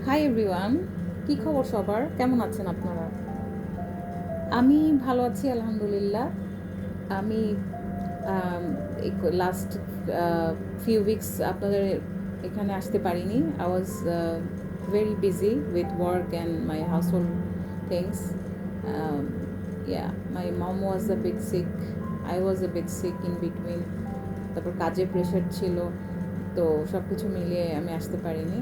Hi everyone, কী খবর সবার? কেমন আছেন আপনারা? আমি ভালো আছি আলহামদুলিল্লাহ। আমি লাস্ট ফিউ উইকস আপনাদের এখানে আসতে পারিনি। I was very busy with work and my household things. Yeah, my mom was a bit sick, I was a bit sick in between. তারপর কাজের প্রেশার ছিল, তো সব কিছু মিলিয়ে আমি আসতে পারিনি।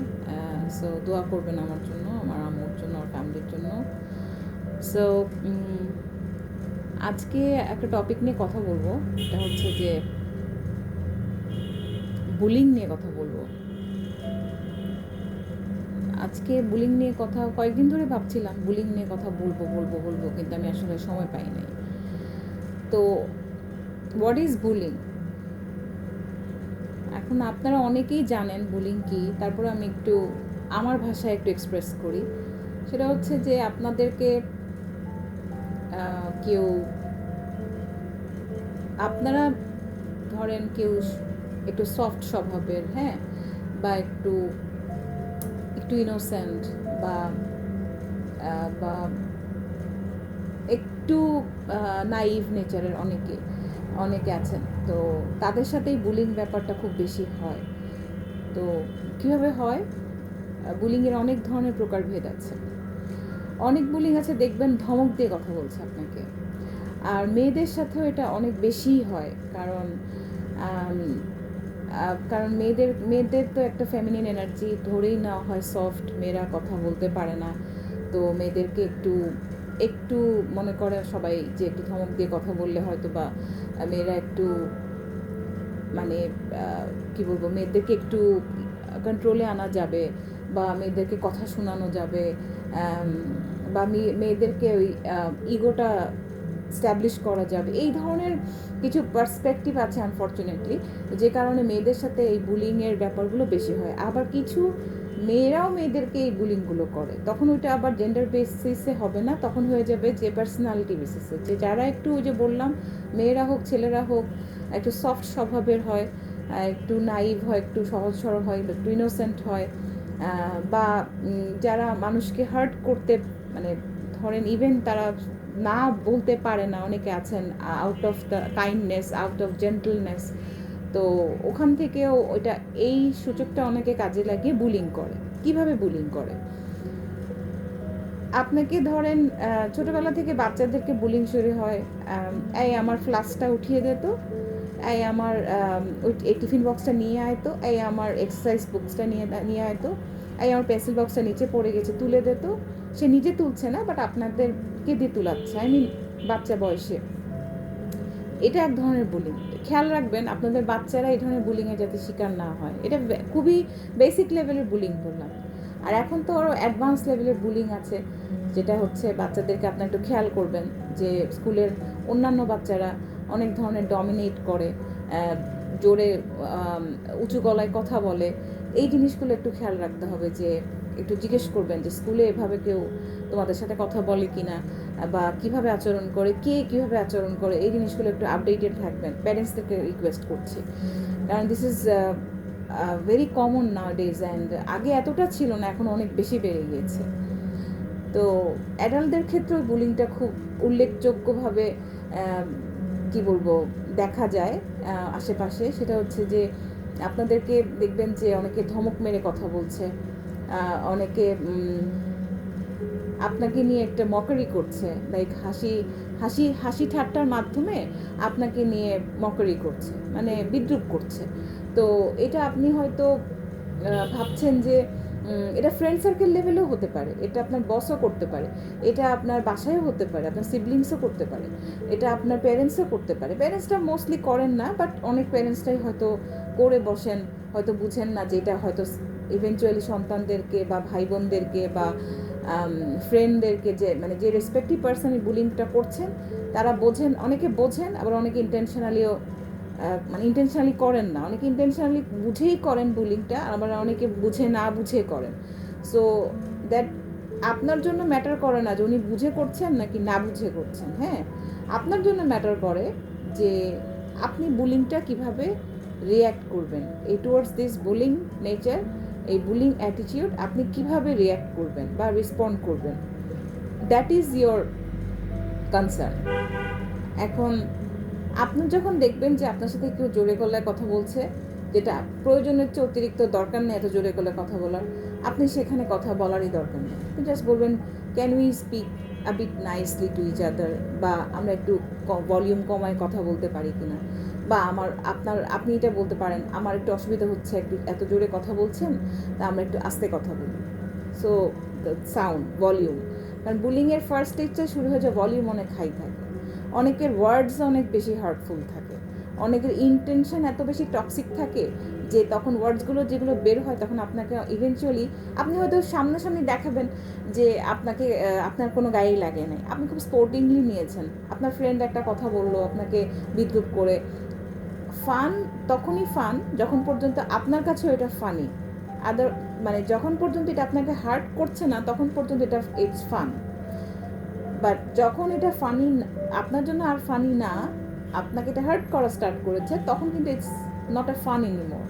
সো দোয়া করবেন আমার জন্য, আমার আম্মুর জন্য, আমার ফ্যামিলির জন্য। সো আজকে একটা টপিক নিয়ে কথা বলবো, এটা হচ্ছে যে বুলিং নিয়ে কথা বলবো। আজকে বুলিং নিয়ে কথা কয়েকদিন ধরে ভাবছিলাম, বুলিং নিয়ে কথা বলবো বলবো বলবো, কিন্তু আমি আসলে সময় পাই নাই। তো হোয়াট ইজ বুলিং? এখন আপনারা অনেকেই জানেন বুলিং কী, তারপরে আমি একটু আমার ভাষায় একটু এক্সপ্রেস করি। সেটা হচ্ছে যে আপনাদেরকে কেউ, আপনারা ধরেন কেউ একটু সফট স্বভাবের, হ্যাঁ, বা একটু একটু ইনোসেন্ট, বা বা একটু নাইভ নেচারের অনেকে আছেন, তো তাদের সাথেই বুলিং ব্যাপারটা খুব বেশি হয়। তো কীভাবে হয়? বুলিংয়ের অনেক ধরনের প্রকারভেদ আছে। অনেক বুলিং আছে দেখবেন ধমক দিয়ে কথা বলছে আপনাকে, আর মেয়েদের সাথেও এটা অনেক বেশিই হয়। কারণ মেয়েদের তো একটা ফেমিনিন এনার্জি ধরেই নেওয়া হয়, সফট, মেয়েরা কথা বলতে পারে না। তো মেয়েদেরকে একটু একটু মনে করে সবাই যে একটু ধমক দিয়ে কথা বললে হয়তো বা মেয়েরা একটু, মানে কী বলবো, মেয়েদেরকে একটু কন্ট্রোলে আনা যাবে, বা মেয়েদেরকে কথা শোনানো যাবে, বা মেয়েদেরকে ওই ইগোটা স্ট্যাবলিশ করা যাবে। এই ধরনের কিছু পার্সপেক্টিভ আছে আনফর্চুনেটলি, যে কারণে মেয়েদের সাথে এই বুলিংয়ের ব্যাপারগুলো বেশি হয়। আবার কিছু মেয়েরাও মেয়েদেরকে এই বুলিংগুলো করে, তখন ওইটা আবার জেন্ডার বেসিসে হবে না, তখন হয়ে যাবে যে পার্সোনালিটি বেসিসে, যে যারা একটু, ওই যে বললাম, মেয়েরা হোক ছেলেরা হোক, একটু সফট স্বভাবের হয়, একটু নাইভ হয়, একটু সহজ সরল হয়, একটু ইনোসেন্ট হয়, বা যারা মানুষকে হার্ট করতে, মানে ধরেন ইভেন তারা না বলতে পারে না, অনেকে আছেন, out of the kindness, out of gentleness, তো ওখান থেকেও ওইটা, এই সুযোগটা অনেকে কাজে লাগিয়ে বুলিং করে। কিভাবে বুলিং করে? আপনাকে ধরেন ছোটোবেলা থেকে বাচ্চাদেরকে বুলিং শুরু হয়, এই আমার ফ্লাস্কটা উঠিয়ে দে তো, এই আমার ওই এই টিফিন বক্সটা নিয়ে আয় তো, এই আমার এক্সারসাইজ বুকসটা নিয়ে আয় তো, এই আমার পেন্সিল বক্সটা নিচে পড়ে গেছে, তুলে দে তো। সে নিজে তুলছে না, বাট আপনাদেরকে দিয়ে তুলাচ্ছে, বাচ্চা বয়সে। এটা এক ধরনের বুলিং। খেয়াল রাখবেন আপনাদের বাচ্চারা এই ধরনের বুলিংয়ে যাতে শিকার না হয়। এটা খুবই বেসিক লেভেলের বুলিং বললাম। আর এখন তো আরও অ্যাডভান্স লেভেলের বুলিং আছে, যেটা হচ্ছে বাচ্চাদেরকে আপনার একটু খেয়াল করবেন যে স্কুলের অন্যান্য বাচ্চারা অনেক ধরনের ডমিনেট করে, জোরে উঁচু গলায় কথা বলে। এই জিনিসগুলো একটু খেয়াল রাখতে হবে, যে একটু জিজ্ঞেস করবেন যে স্কুলে এভাবে কেউ তোমাদের সাথে কথা বলে কি না, বা কীভাবে আচরণ করে, কে কীভাবে আচরণ করে, এই জিনিসগুলো একটু আপডেটেড থাকবেন। প্যারেন্টসদেরকে রিকোয়েস্ট করছি, কারণ this is very common now days, and আগে এতটা ছিল না, এখন অনেক বেশি বেড়ে গিয়েছে। তো অ্যাডাল্টদের ক্ষেত্রেও বুলিংটা খুব উল্লেখযোগ্যভাবে কী বলবো দেখা যায় আশেপাশে। সেটা হচ্ছে যে আপনাদেরকে দেখবেন যে অনেকে ধমক মেরে কথা বলছে, অনেকে আপনাকে নিয়ে একটা মকারি করছে, লাইক হাসি ঠাট্টার মাধ্যমে আপনাকে নিয়ে মকারি করছে, মানে বিদ্রূপ করছে। তো এটা আপনি হয়তো ভাবছেন যে এটা ফ্রেন্ড সার্কেল লেভেলেও হতে পারে, এটা আপনার বসও করতে পারে, এটা আপনার বাসায়ও হতে পারে, আপনার সিবলিংসও করতে পারে, এটা আপনার প্যারেন্টসও করতে পারে। প্যারেন্টসটা মোস্টলি করেন না, বাট অনেক প্যারেন্টসটাই হয়তো করে বসেন, হয়তো বুঝেন না যে এটা হয়তো ইভেনচুয়ালি সন্তানদেরকে বা ভাই বোনদেরকে বা ফ্রেন্ডদেরকে, যে রেসপেক্টিভ পার্সনই বুলিংটা করছেন, তারা বোঝেন, অনেকে বোঝেন, আবার অনেকে ইন্টেনশনালিও, ইন্টেনশনালি করেন না, অনেকে ইন্টেনশনালি বুঝেই করেন বুলিংটা, আবার অনেকে বুঝে না বুঝে করেন। সো দ্যাট আপনার জন্য ম্যাটার করে না যে উনি বুঝে করছেন নাকি না বুঝে করছেন। হ্যাঁ, আপনার জন্য ম্যাটার করে যে আপনি বুলিংটা কিভাবে রিয়্যাক্ট করবেন এই টুয়ার্ডস দিস বুলিং নেচার, এই বুলিং অ্যাটিটিউড আপনি কিভাবে রিয়্যাক্ট করবেন বা রেসপন্ড করবেন, দ্যাট ইজ ইয়োর কনসার্ন। এখন আপনি যখন দেখবেন যে আপনার সাথে কেউ জোরে গলায় কথা বলছে, যেটা প্রয়োজনের চেয়ে অতিরিক্ত দরকার নেই এত জোরে গলায় কথা বলার, আপনি সেখানে কথা বলারই দরকার নেই। আপনি জাস্ট বলবেন can we speak a bit nicely to each other, বা আমরা একটু ভলিউম কমায় কথা বলতে পারি কিনা, বা আপনি এটা বলতে পারেন আমার একটু অসুবিধা হচ্ছে, একটু এত জোরে কথা বলছেন, তা আমরা একটু আস্তে কথা বলি। সো দ্য সাউন্ড, ভলিউম, কারণ বুলিংয়ের ফার্স্ট স্টেজটা শুরু হয়ে যায় ভলিউম অনেক হাই থাকে, অনেকের ওয়ার্ডস অনেক বেশি হার্টফুল থাকে, অনেকের ইন্টেনশন এত বেশি টক্সিক থাকে যে তখন ওয়ার্ডসগুলো যেগুলো বের হয় তখন আপনাকে ইভেনচুয়ালি, আপনি হয়তো সামনাসামনি দেখাবেন যে আপনার কোনো গায়েই লাগে নাই, আপনি খুব স্পোর্টিংলি নিয়েছেন, আপনার ফ্রেন্ড একটা কথা বললো আপনাকে বিদ্রুপ করে। ফান তখনই ফান যখন পর্যন্ত আপনার কাছে এটা ফানি, মানে যখন পর্যন্ত এটা আপনাকে হার্ট করছে না তখন পর্যন্ত এটা ইটস ফান। বাট যখন এটা ফানি আপনার জন্য আর ফানি না, আপনাকে এটা হার্ট করা স্টার্ট করেছে, তখন কিন্তু it's not a fun anymore.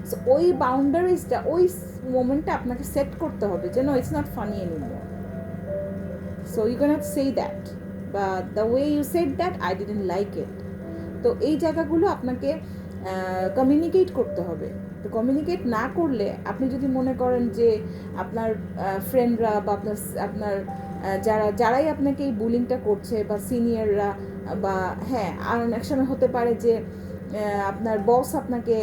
So ওই বাউন্ডারিজটা, ওই মোমেন্টটা আপনাকে সেট করতে হবে যে no it's not funny anymore. So you can't say that, বা the way you said that I didn't like it. তো এই জায়গাগুলো আপনাকে কমিউনিকেট করতে হবে। তো কমিউনিকেট না করলে, আপনি যদি মনে করেন যে আপনার ফ্রেন্ডরা বা আপনার যারাই আপনাকে এই বুলিংটা করছে, বা সিনিয়ররা, বা হ্যাঁ আর অনেক সময় হতে পারে যে আপনার বস আপনাকে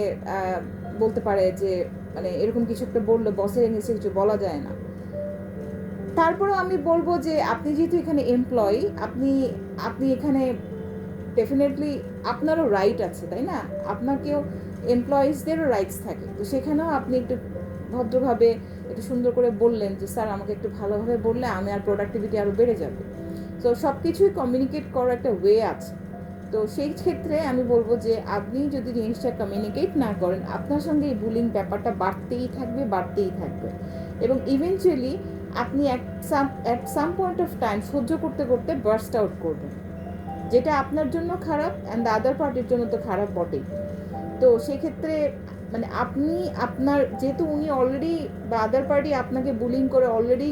বলতে পারে যে মানে এরকম কিছু একটা বললে বসের এগেইনস্টে কিছু বলা যায় না। তারপরেও আমি বলবো যে আপনি যেহেতু এখানে এমপ্লয়ি, আপনি এখানে ডেফিনেটলি আপনারও রাইট আছে, তাই না? আপনাকেও এমপ্লয়িজদেরও রাইটস থাকে, তো সেখানেও আপনি একটু ভদ্রভাবে একটু সুন্দর করে বললেন যে স্যার আমাকে একটু ভালোভাবে বললে আমি আর প্রোডাক্টিভিটি আরও বেড়ে যাবে। তো সব কিছুই কমিউনিকেট করার একটা ওয়ে আছে। তো সেই ক্ষেত্রে আমি বলবো যে আপনি যদি জিনিসটা কমিউনিকেট না করেন, আপনার সঙ্গে এই বুলিং ব্যাপারটা বাড়তেই থাকবে, এবং ইভেনচুয়ালি আপনি at some point of time সহ্য করতে করতে বার্স্ট আউট করবেন, যেটা আপনার জন্য খারাপ অ্যান্ড দ্য আদার পার্টির জন্য তো খারাপ বটেই। তো সেক্ষেত্রে মানে আপনার যেহেতু উনি অলরেডি বা আদার পার্টি আপনাকে বুলিং করে অলরেডি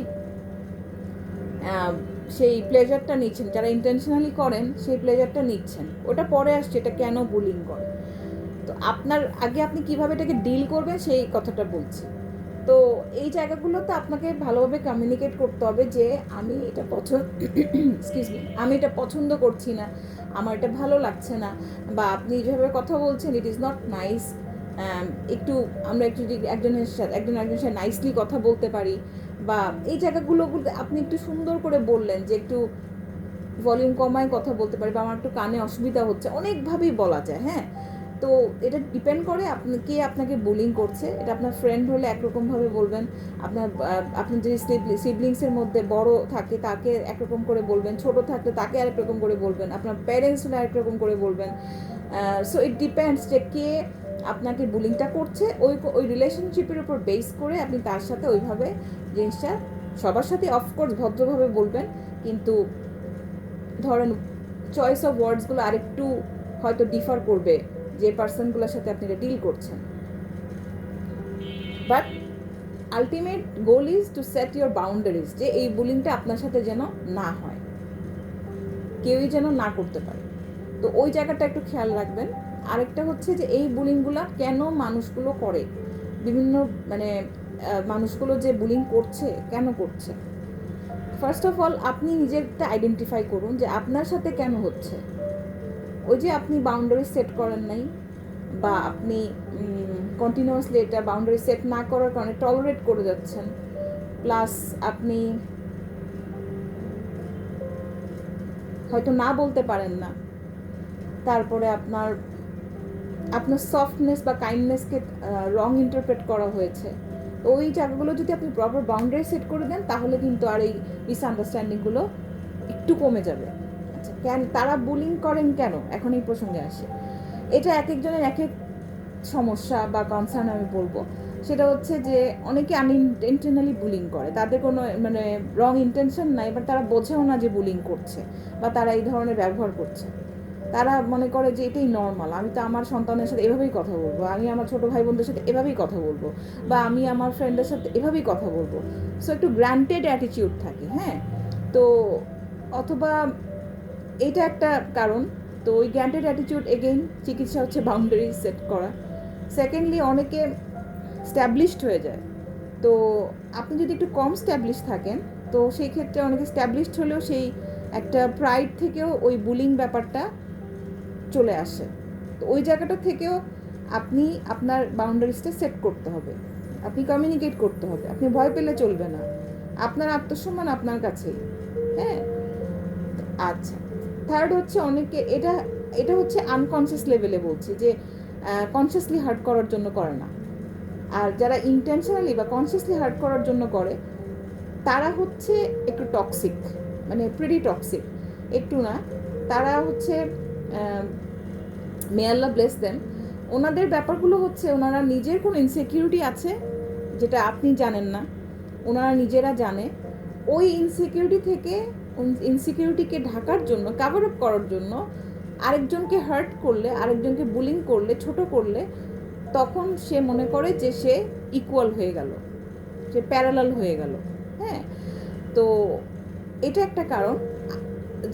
সেই প্লেজারটা নিচ্ছেন, যারা ইন্টেনশনালি করেন সেই প্লেজারটা নিচ্ছেন, ওটা পরে আসছে এটা কেন বুলিং করে। তো আপনি কীভাবে এটাকে ডিল করবেন সেই কথাটা বলছি। তো এই জায়গাগুলোতে আপনাকে ভালোভাবে কমিউনিকেট করতে হবে যে আমি এটা আমি এটা পছন্দ করছি না, আমার এটা ভালো লাগছে না, বা আপনি যেভাবে কথা বলছেন ইট ইজ নট নাইস। আমরা একটু যদি একজনের সাথে নাইসলি কথা বলতে পারি, বা এই জায়গাগুলোতে আপনি একটু সুন্দর করে বললেন যে একটু ভলিউম কমায় কথা বলতে পারি, বা আমার একটু কানে অসুবিধা হচ্ছে, অনেকভাবেই বলা যায়। হ্যাঁ, তো এটা ডিপেন্ড করে কে আপনাকে বুলিং করছে। এটা আপনার ফ্রেন্ড হলে একরকমভাবে বলবেন, আপনার যদি সিবলিংসের মধ্যে বড় থাকে তাকে একরকম করে বলবেন, ছোট থাকলে তাকে আরেক রকম করে বলবেন, আপনার প্যারেন্টস হলে আরেক রকম করে বলবেন। সো ইট ডিপেন্ডস যে কে আপনাকে বুলিংটা করছে, ওই রিলেশনশিপের উপর বেস করে আপনি তার সাথে ওইভাবে জিনিসটা সবার সাথে অফকোর্স ভদ্রভাবে বলবেন, কিন্তু ধরেন চয়েস অফ ওয়ার্ডসগুলো আরেকটু হয়তো ডিফার করবে যে পার্সনগুলোর সাথে আপনি এটা ডিল করছেন। But ultimate goal is to set your boundaries, যে এই বুলিংটা আপনার সাথে যেন না হয়, কেউই যেন না করতে পারে। তো ওই জায়গাটা একটু খেয়াল রাখবেন। আরেকটা হচ্ছে যে এই বুলিংগুলো কেন মানুষগুলো করে, বিভিন্ন মানে মানুষগুলো যে বুলিং করছে কেন করছে। ফার্স্ট অফ অল আপনি নিজেরটা আইডেন্টিফাই করুন যে আপনার সাথে কেন হচ্ছে। ওই যে আপনি বাউন্ডারি সেট করেন নাই, বা আপনি কন্টিনিউয়াসলি এটা বাউন্ডারি সেট না করার কারণে টলারেট করে যাচ্ছেন, প্লাস আপনি হয়তো না বলতে পারেন না, তারপরে আপনার সফটনেস বা কাইন্ডনেসকে রং ইন্টারপ্রেট করা হয়েছে। তো ওই জায়গাগুলো যদি আপনি প্রপার বাউন্ডারি সেট করে দেন তাহলে কিন্তু আর এই মিসআন্ডারস্ট্যান্ডিংগুলো একটু কমে যাবে। আচ্ছা, তারা বুলিং করেন কেন, এখন এই প্রসঙ্গে আসে। এটা এক একজনের এক এক সমস্যা বা কনসার্ন আমি বলবো। সেটা হচ্ছে যে অনেকে আনইনটেনশনালি বুলিং করে, তাদের কোনো মানে রং ইন্টেনশন নাই, বাট তারা বোঝেও না যে বুলিং করছে বা তারা এই ধরনের ব্যবহার করছে। তারা মনে করে যে এটাই নর্মাল, আমি তো আমার সন্তানের সাথে এভাবেই কথা বলবো, আমি আমার ছোটো ভাই বোনদের সাথে এভাবেই কথা বলবো, বা আমি আমার ফ্রেন্ডের সাথে এভাবেই কথা বলবো। সো একটু গ্রান্টেড অ্যাটিটিউড থাকে, হ্যাঁ। তো অথবা এটা একটা কারণ। তো ওই গ্রান্টেড অ্যাটিটিউড, এগেইন চিকিৎসা হচ্ছে বাউন্ডারি সেট করা। সেকেন্ডলি, অনেকে স্ট্যাবলিশড হয়ে যায়। তো আপনি যদি একটু কম স্ট্যাবলিশ থাকেন, তো সেই ক্ষেত্রে অনেকে স্ট্যাবলিশড হলেও সেই একটা প্রাইড থেকেও ওই বুলিং ব্যাপারটা চলে আসে। তো ওই জায়গাটা থেকেও আপনি আপনার বাউন্ডারিজটা সেট করতে হবে, আপনি কমিউনিকেট করতে হবে, আপনি ভয় পেলে চলবে না, আপনার আত্মসম্মান আপনার কাছেই, হ্যাঁ। আচ্ছা, থার্ড হচ্ছে অনেকে এটা এটা হচ্ছে আনকনসিয়াস লেভেলে বলছি, যে কনসিয়াসলি হার্ট করার জন্য করে না। আর যারা ইন্টেনশনালি বা কনসিয়াসলি হার্ট করার জন্য করে, তারা হচ্ছে একটু টক্সিক, মানে প্রিটি টক্সিক। একটু না, তারা হচ্ছে মে আল্লাহ ব্লেস দেম, ওনাদের ব্যাপারগুলো হচ্ছে ওনারা নিজের কোনো ইনসিকিউরিটি আছে যেটা আপনি জানেন না, ওনারা নিজেরা জানে। ওই ইনসিকিউরিটিকে ঢাকার জন্য, কাভার আপ করার জন্য আরেকজনকে হার্ট করলে, আরেকজনকে বুলিং করলে, ছোট করলে, তখন সে মনে করে যে সে ইকুয়াল হয়ে গেল, সে প্যারালাল হয়ে গেল, হ্যাঁ। তো এটা একটা কারণ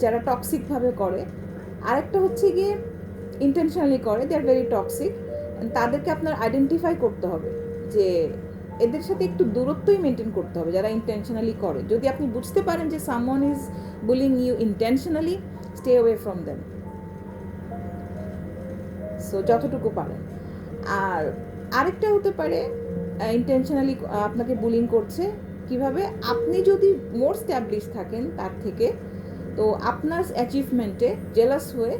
যারা টক্সিকভাবে করে। আরেকটা হচ্ছে গিয়ে ইন্টেনশনালি করে, দে আর ভেরি টক্সিক। তাদেরকে আপনার আইডেন্টিফাই করতে হবে যে এদের সাথে একটু দূরত্বই মেনটেন করতে হবে যারা ইন্টেনশনালি করে। যদি আপনি বুঝতে পারেন যে someone is bullying you intentionally, stay away from them, so যতটুকু পারেন। আর আরেকটা হতে পারে ইন্টেনশনালি আপনাকে বুলিং করছে কিভাবে, আপনি যদি মোর স্ট্যাবলিশ থাকেন তার থেকে, তো আপনার অ্যাচিভমেন্টে জেলাস হয়ে,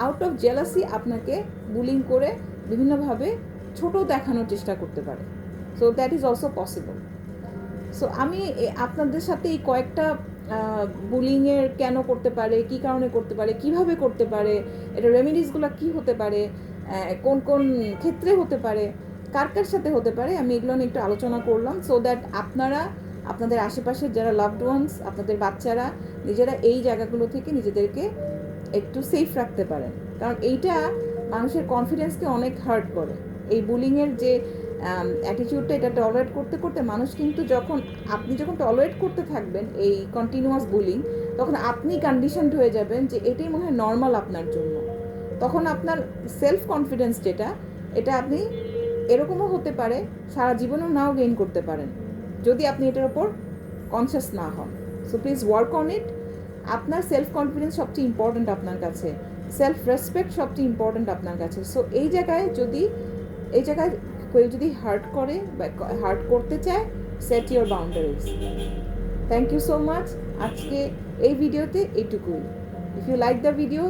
আউট অফ জেলাসি আপনাকে বুলিং করে বিভিন্নভাবে ছোট দেখানোর চেষ্টা করতে পারে। So that is also possible. So আমি আপনাদের সাথে এই কয়েকটা বুলিংয়ের কেন করতে পারে, কী কারণে করতে পারে, কিভাবে করতে পারে, এটা রেমেডিসগুলো কী হতে পারে, কোন কোন ক্ষেত্রে হতে পারে, কার কার সাথে হতে পারে, আমি এগুলো নিয়ে একটু আলোচনা করলাম, সো দ্যাট আপনারা আপনাদের আশেপাশের যারা লাভড ওয়ান্স, আপনাদের বাচ্চারা নিজেরা এই জায়গাগুলো থেকে নিজেদেরকে একটু সেফ রাখতে পারেন। কারণ এইটা মানুষের কনফিডেন্সকে অনেক হার্ট করে। এই বুলিংয়ের যে অ্যাটিটিউডটা, এটা টলারেট করতে করতে মানুষ কিন্তু আপনি যখন টলারেট করতে থাকবেন এই কন্টিনিউয়াস বুলিং, তখন আপনি কন্ডিশনড হয়ে যাবেন যে এটাই মনে হয় নর্মাল আপনার জন্য। তখন আপনার সেলফ কনফিডেন্স যেটা, এটা আপনি এরকমও হতে পারে সারা জীবনেও নাও গেইন করতে পারেন যদি আপনি এটার ওপর কনসিয়াস না হন। So please work on it. আপনার সেলফ কনফিডেন্স সবচেয়ে ইম্পর্ট্যান্ট আপনার কাছে, সেলফ রেসপেক্ট সবচেয়ে ইম্পর্ট্যান্ট আপনার কাছে। সো এই জায়গায় কেউ যদি হার্ট করে বা হার্ট করতে চায়, set your boundaries. Thank you so much. আজকে এই ভিডিওতে এইটুকুই। If you like the video,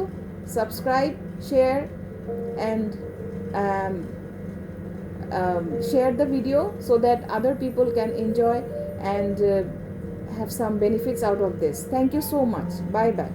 subscribe, share and share the video so that other people can enjoy and have some benefits out of this. Thank you so much. Bye bye.